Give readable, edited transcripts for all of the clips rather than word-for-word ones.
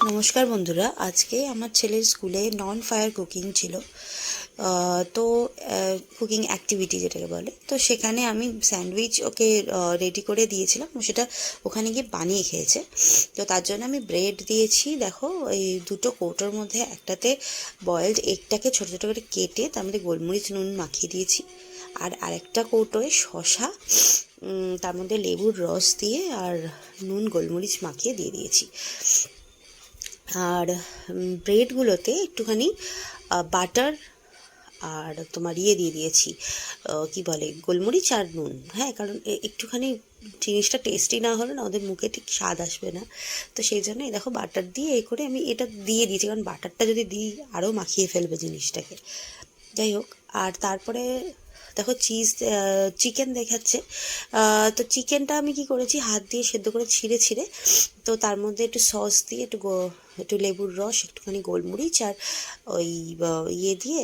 নমস্কার বন্ধুরা, আজকে আমার ছেলের স্কুলে নন ফায়ার কুকিং ছিল। তো কুকিং অ্যাক্টিভিটি যেটাকে বলে, তো সেখানে আমি স্যান্ডউইচ ওকে রেডি করে দিয়েছিলাম। ও সেটা ওখানে গিয়ে বানিয়ে খেয়েছে। তো তার জন্য আমি ব্রেড দিয়েছি। দেখো, এই দুটো কৌটোর মধ্যে একটাতে বয়েলড এগটাকে ছোটো ছোটো করে কেটে তার মধ্যে গোলমরিচ নুন মাখিয়ে দিয়েছি, আর আরেকটা কৌটোয় শশা, তার মধ্যে লেবুর রস দিয়ে আর নুন গোলমরিচ মাখিয়ে দিয়ে দিয়েছি। আর ব্রেডগুলোতে একটুখানি বাটার আর তোমার দিয়ে দিয়েছি, কি বলে, গোলমরিচ আর নুন। হ্যাঁ, কারণ একটুখানি জিনিসটা টেস্টি না হলে না ওদের মুখে ঠিক স্বাদ আসবে না। তো সেই জন্য এই দেখো, বাটার দিয়ে এই করে আমি এটা দিয়ে দিয়েছি, কারণ বাটারটা যদি দিই আরও মাখিয়ে ফেলবে জিনিসটাকে। যাই হোক, আর তারপরে দেখো চিকেন দেখাচ্ছে। তো চিকেনটা আমি কি করেছি, হাত দিয়ে সেদ্ধ করে ছিঁড়ে ছিঁড়ে, তো তার মধ্যে একটু সস দিয়ে একটু লেবুর রস, একটুখানি গোলমরিচ আর ওই ইয়ে দিয়ে,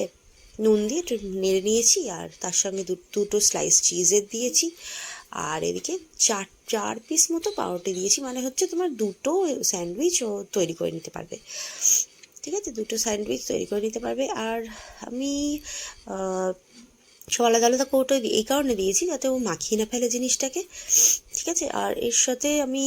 নুন দিয়ে একটু নেড়ে নিয়েছি। আর তার সঙ্গে দুটো স্লাইস চিজের দিয়েছি। আর এদিকে চার চার পিস মতো পাউরুটি দিয়েছি, মানে হচ্ছে তোমার দুটো স্যান্ডউইচ ও তৈরি করে নিতে পারবে। ঠিক আছে, দুটো স্যান্ডউইচ তৈরি করে নিতে পারবে। আর আমি সব আলাদা আলাদা কৌটো এই কারণে দিয়েছি যাতে ও মাখিয়ে না ফেলে জিনিসটাকে। ঠিক আছে, আর এর সাথে আমি